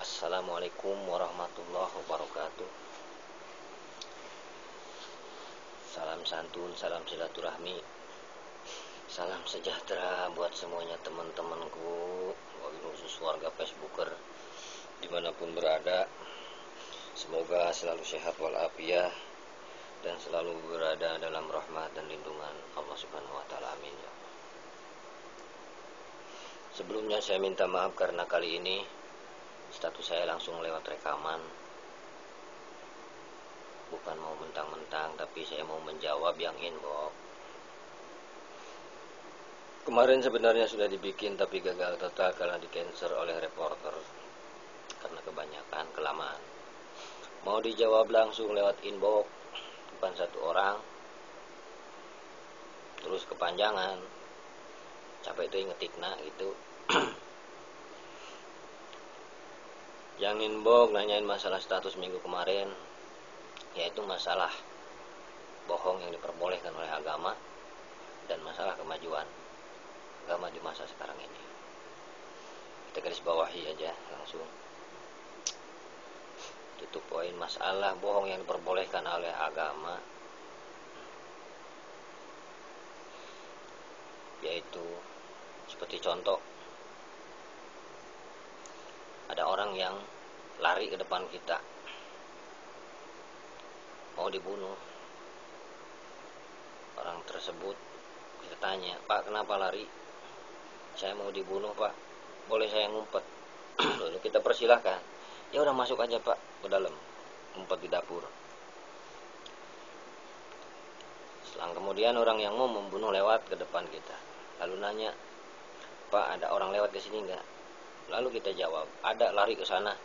Assalamualaikum warahmatullahi wabarakatuh. Salam santun, salam silaturahmi, salam sejahtera buat semuanya teman-temanku, wabil khusus warga Facebooker dimanapun berada. Semoga selalu sehat walafiat dan selalu berada dalam rahmat dan lindungan Allah Subhanahu wa taala. Amin. Sebelumnya saya minta maaf karena kali ini status saya langsung lewat rekaman. Bukan mau mentang-mentang, tapi saya mau menjawab yang inbox. Kemarin sebenarnya sudah dibikin tapi gagal total karena di-cancel oleh reporter karena kebanyakan kelamaan. Mau dijawab langsung lewat inbox, bukan satu orang, terus kepanjangan, capek tuh ngetikna gitu. Yang inbox nanyain masalah status minggu kemarin, yaitu masalah bohong yang diperbolehkan oleh agama dan masalah kemajuan agama di masa sekarang ini. Kita garis bawahi aja langsung. Tutup poin masalah bohong yang diperbolehkan oleh agama, yaitu seperti contoh, ada orang yang lari ke depan kita mau dibunuh. Orang tersebut kita tanya, "Pak, kenapa lari?" "Saya mau dibunuh, Pak. Boleh saya ngumpet?" Lalu kita persilahkan, "Ya udah masuk aja, Pak, ke dalam, ngumpet di dapur." Selang kemudian orang yang mau membunuh lewat ke depan kita, lalu nanya, "Pak, ada orang lewat ke sini enggak?" Lalu kita jawab, "Ada, lari ke sana."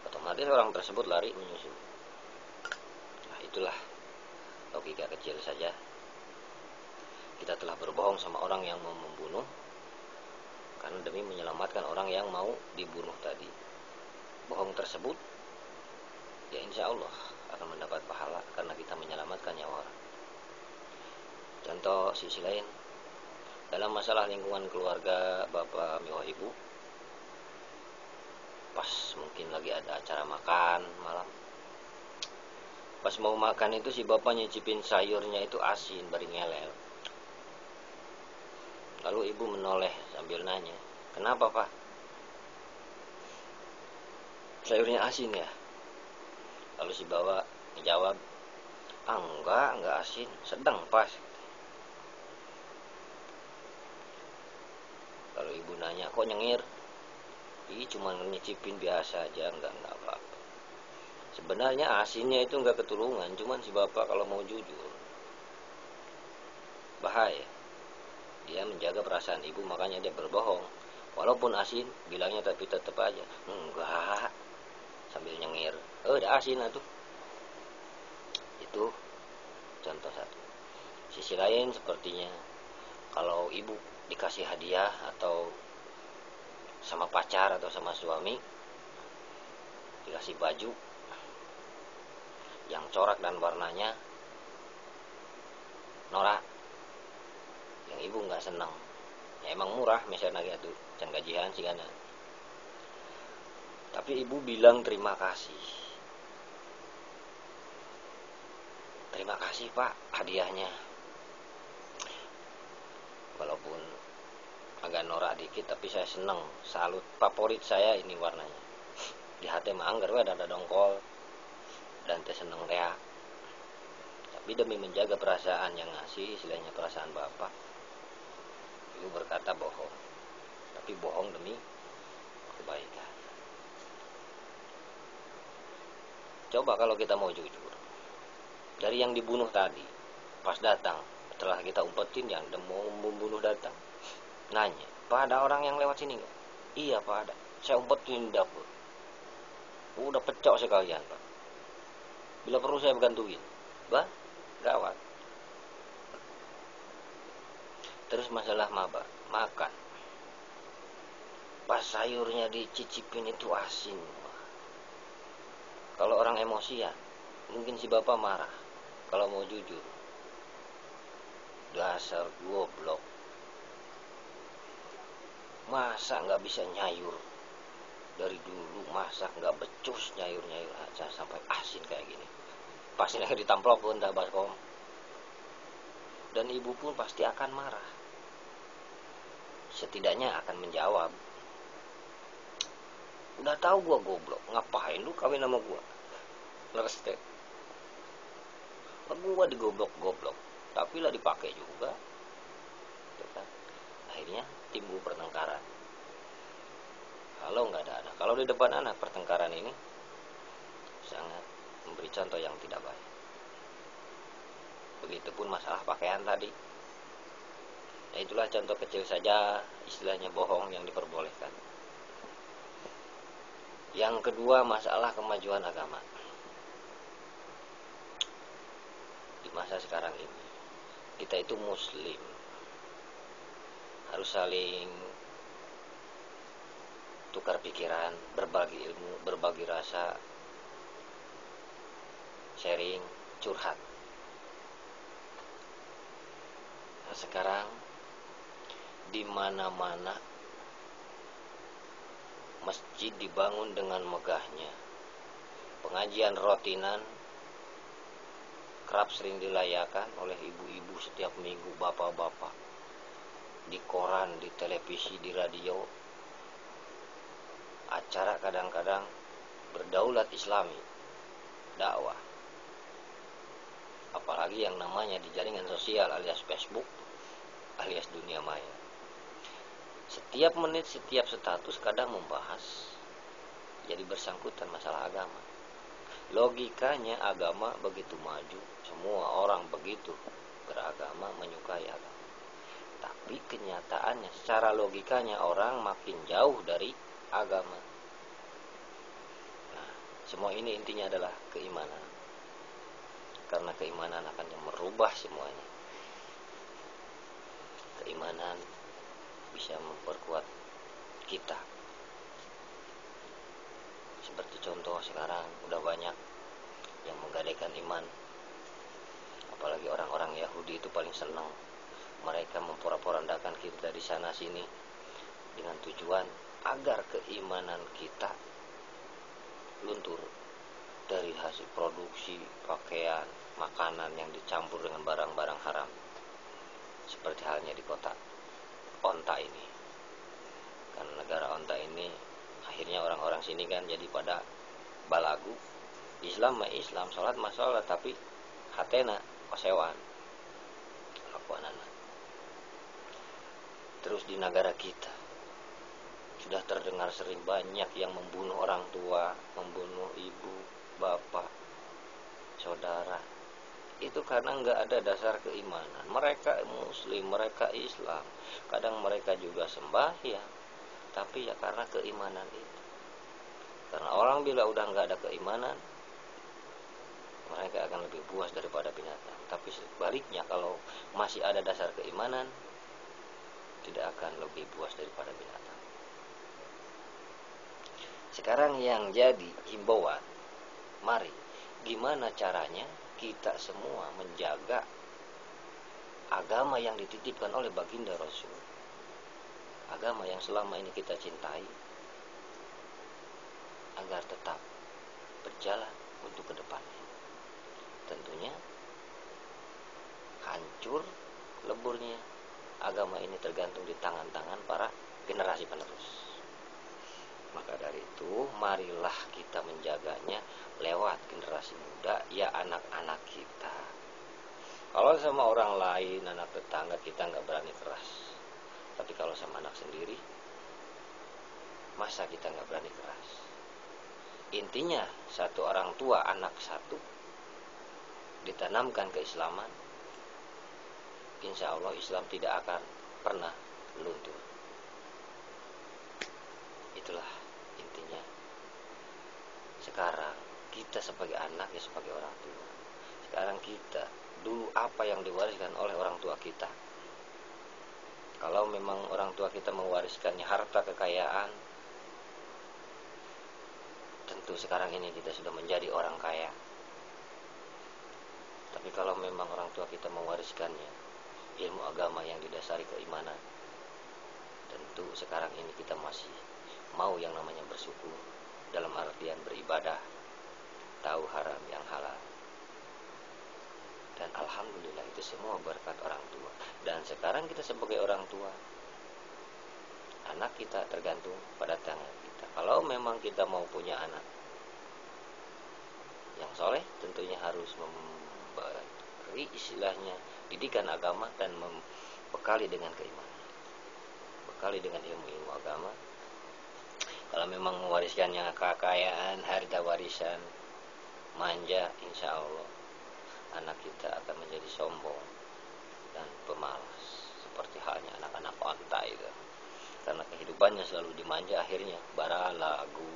Otomatis orang tersebut lari menyusul. Nah, itulah logika kecil saja. Kita telah berbohong sama orang yang mau membunuh karena demi menyelamatkan orang yang mau dibunuh tadi. Bohong tersebut ya insya Allah akan mendapat pahala karena kita menyelamatkan nyawa orang. Contoh sisi lain, dalam masalah lingkungan keluarga bapak miwa ibu, pas mungkin lagi ada acara makan malam, pas mau makan itu si bapak nyicipin sayurnya itu asin, bari ngelel. Lalu ibu menoleh sambil nanya, "Kenapa, Pak? Sayurnya asin ya?" Lalu si bapak menjawab, enggak asin, sedang pas." Lalu ibu nanya, "Kok nyengir?" "Ih, cuma nyicipin biasa aja, enggak apa-apa." Sebenarnya asinnya itu enggak ketulungan, cuman si bapak kalau mau jujur bahaya. Dia menjaga perasaan ibu, makanya dia berbohong. Walaupun asin, bilangnya tapi tetap aja, "Enggak," sambil nyengir. "Oh, udah asin atuh." Itu contoh satu. Sisi lain sepertinya, kalau ibu dikasih hadiah atau sama pacar atau sama suami, dikasih baju yang corak dan warnanya norak, yang ibu nggak senang, ya emang murah misalnya gitu, can gajian sih kan. Tapi ibu bilang terima kasih, "Terima kasih, Pak, hadiahnya. Walaupun agak norak dikit tapi saya senang, salut, favorit saya ini warnanya." Di hati mah anggar we ada dongkol dan teh seneng rea. Tapi demi menjaga perasaan yang ngasih, istilahnya perasaan bapak, ibu berkata bohong. Tapi bohong demi kebaikan. Coba kalau kita mau jujur, dari yang dibunuh tadi, pas datang, setelah kita umpetin yang mau membunuh datang, nanya, "Pak, ada orang yang lewat sini nggak?" "Iya, Pak, ada. Saya umpetin di dapur. Udah pecok sekalian, Pak. Bila perlu saya bantuin." Bah, gawat. Terus masalah makan. Pas sayurnya dicicipin itu asin. Kalau orang emosian, mungkin si bapak marah. Kalau mau jujur, dasar goblok, masa nggak bisa nyayur, dari dulu masak nggak becus, nyayur-nyayur aja sampai asin kayak gini. Pasti lagi ditamplok pun dah baskom. Dan ibu pun pasti akan marah. Setidaknya akan menjawab, udah tahu gua goblok, ngapain lu kawin sama gua? Lerestek. Gua digoblok-goblok, tapi lah dipakai juga. Gitu kan. Akhirnya timbul pertengkaran. Kalau nggak ada anak, kalau di depan anak pertengkaran ini sangat memberi contoh yang tidak baik. Begitupun masalah pakaian tadi. Nah, itulah contoh kecil saja, istilahnya bohong yang diperbolehkan. Yang kedua, masalah kemajuan agama. Di masa sekarang ini, kita itu muslim, harus saling tukar pikiran, berbagi ilmu, berbagi rasa, sharing, curhat. Nah, sekarang di mana-mana masjid dibangun dengan megahnya. Pengajian rotinan kerap sering dilayakan oleh ibu-ibu setiap minggu, bapak-bapak. Di koran, di televisi, di radio. Acara kadang-kadang berdaulat Islami, dakwah. Apalagi yang namanya di jaringan sosial alias Facebook, alias dunia maya. Setiap menit, setiap status kadang membahas, jadi bersangkutan masalah agama. Logikanya agama begitu maju, semua orang begitu beragama, menyukai agama. Tapi kenyataannya secara logikanya orang makin jauh dari agama. Nah, semua ini intinya adalah keimanan. Karena keimanan akan yang merubah semuanya. Keimanan bisa memperkuat kita. Seperti contoh sekarang udah banyak yang menggadaikan iman. Apalagi orang-orang Yahudi itu paling senang. Mereka memporak-porandakan kita di sana sini dengan tujuan agar keimanan kita luntur dari hasil produksi pakaian, makanan yang dicampur dengan barang-barang haram. Seperti halnya di kota onta ini. Karena negara onta ini akhirnya orang-orang sini kan jadi pada balagu. Islam mah Islam, sholat mah sholat, tapi hatena kosewan lakuanana. Terus di negara kita sudah terdengar sering banyak yang membunuh orang tua, membunuh ibu, bapak, saudara. Itu karena nggak ada dasar keimanan. Mereka muslim, mereka Islam, kadang mereka juga sembahyang, tapi ya karena keimanan itu. Karena orang bila udah nggak ada keimanan, mereka akan lebih buas daripada binatang. Tapi sebaliknya, kalau masih ada dasar keimanan, tidak akan lebih buas daripada binatang. Sekarang yang jadi himbauan, mari gimana caranya kita semua menjaga agama yang dititipkan oleh baginda Rasul, agama yang selama ini kita cintai, agar tetap berjalan untuk ke depannya. Tentunya hancur leburnya agama ini tergantung di tangan-tangan para generasi penerus. Maka dari itu, marilah kita menjaganya lewat generasi muda, ya anak-anak kita. Kalau sama orang lain, anak tetangga, kita nggak berani keras. Tapi kalau sama anak sendiri, masa kita nggak berani keras? Intinya, satu orang tua, anak satu, ditanamkan keislaman, insya Allah Islam tidak akan pernah luntur. Itulah intinya. Sekarang kita sebagai anak, ya sebagai orang tua, sekarang kita dulu apa yang diwariskan oleh orang tua kita. Kalau memang orang tua kita mewariskannya harta kekayaan, tentu sekarang ini kita sudah menjadi orang kaya. Tapi kalau memang orang tua kita mewariskannya ilmu agama yang didasari keimanan, tentu sekarang ini kita masih mau yang namanya bersyukur dalam artian beribadah, tahu haram yang halal. Dan alhamdulillah itu semua berkat orang tua. Dan sekarang kita sebagai orang tua, anak kita tergantung pada tangan kita. Kalau memang kita mau punya anak yang soleh, tentunya harus memberi istilahnya didikan agama dan membekali dengan keimanan, bekali dengan ilmu-ilmu agama. Kalau memang mewariskan yang kekayaan, harta warisan, manja, insya Allah anak kita akan menjadi sombong dan pemalas, seperti halnya anak-anak onta itu. Karena kehidupannya selalu dimanja, akhirnya bara lagu.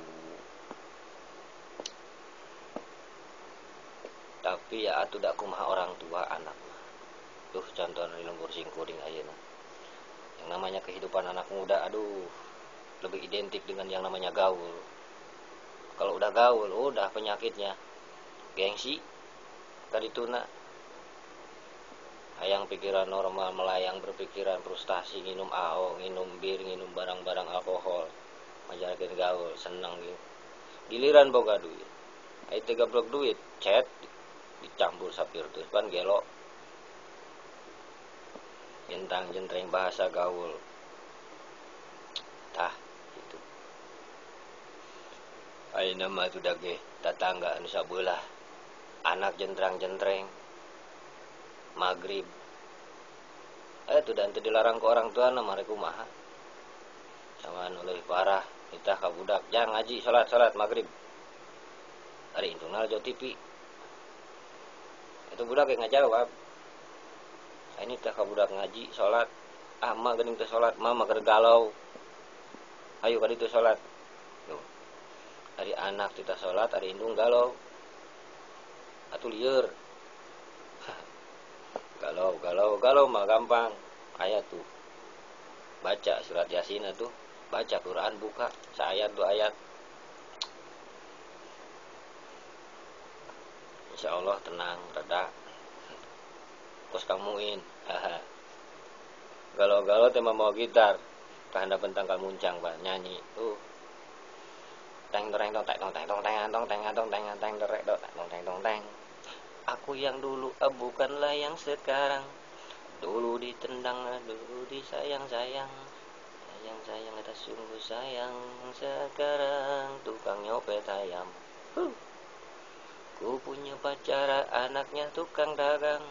Tapi ya atuh dak kumaha orang tua anak mah. Tuh contoh di lembur singkuring ayeuna. Yang namanya kehidupan anak muda, aduh, lebih identik dengan yang namanya gaul. Kalau udah gaul, udah penyakitnya gengsi, tadi tuna, hayang pikiran normal, melayang berpikiran frustasi, nginum AO, nginum bir, nginum barang-barang alkohol, majalkeun gaul, seneng gitu. Giliran boga duit, ai teh gablok duit, chat dicampur sapir terus pan gelo. Jentang jentreng bahasa gaul. Tah gitu. Ayeuna mah tu dage tatangga anu sabelah, anak jentrang-jentreng magrib. Itu dan dilarang ke orang tua na mare kumaha. Sama anu leuwih parah, nitah ka budak, "Jang ngaji salat magrib." Ari intungna jo TV. Itu budak ge ngajawab. Ini teh ka budak ngaji salat, mah geuning teh salat, mah keur galau. Hayu ka ditu salat. Tuh. Ari anak teh salat, ari indung galau. Atuh lieur. Galau mah gampang. Aya tuh. Baca surat Yasin atuh, baca Quran buka, saayat 2 ayat. Insyaallah tenang, reda. Kos Kang Muin. Galau-galau teh mau gitar. Kahanda bentang ka muncang Pak nyanyi. Teng teng tong teng tong teng tong teng tong teng tong teng teng tong teng tong teng. Aku yang dulu bukanlah yang sekarang. Dulu ditendang, dulu disayang-sayang. Sayang kita sungguh sayang. Sekarang tukang nyopet ayam. Ku punya pacar, anaknya tukang dagang.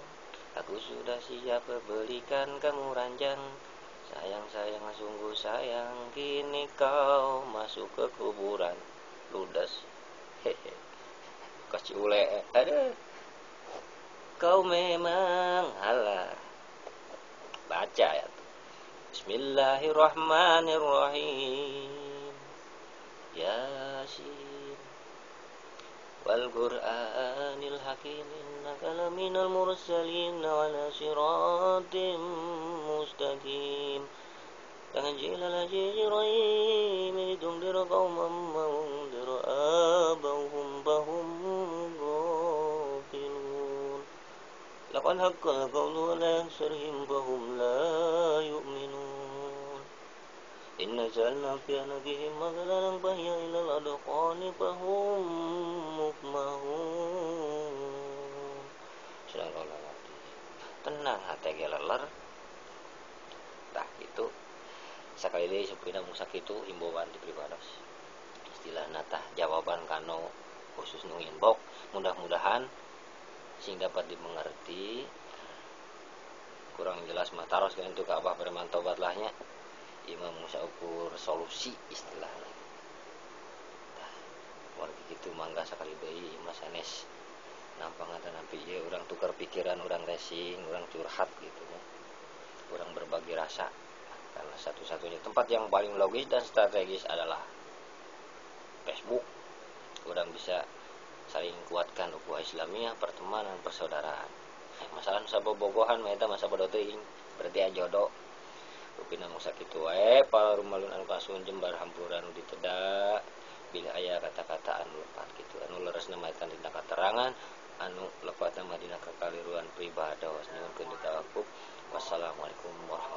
Aku sudah siap belikan kamu ranjang. Sayang sungguh sayang. Kini kau masuk ke kuburan. Ludas. Hehe. Kasih ule. Aduh. Kau memang halar. Baca ya. Bismillahirrahmanirrahim. Yasin. Wal Qur'anil Hakim, innaka laminal mursalin ala siratim mustaqim. Tanzilal azizir rahim, litundira qauman ma undira abahum fahum ghafilun. Laqad haqqal qawlu ala aktharihim fahum la yu'minun. Inna ja'alna fi anaqihim aghlalan fahiya ilal adqani fahum mukmahun. Tenang hati geleler. Tah gitu. Sakali deui supina musak itu himbauan di pribados. Istilah natah jawaban kano khusus nu inbox. Mudah-mudahan sing dapat dimengerti. Kurang jelas mah taros kan itu ka Abah Preman Tobat lahnya. Imam Musa ukur solusi istilahnya. Nah, warga gitu mangga sekali deui Mas Anes nampangatan nampi ieu urang tukar pikiran, urang racing, urang curhat gitu ya. Urang berbagi rasa. Karena satu-satunya tempat yang paling logis dan strategis adalah Facebook. Urang bisa saling kuatkan ukhuwah Islamiyah, pertemanan, persaudaraan. Masalah sabobogohan mah eta mah sabodo teuing, berarti jodoh. Rupina mangsa kitu wae para rumalun anu kasun jembar hampuran anu ditedak bila aya kata-kata anu lepat kitu anu leresna maetan dina katerangan anu lepat mah dina kakaliruan pribados nyuwunkeun ditawakuf. Wassalamualaikum warahmatullahi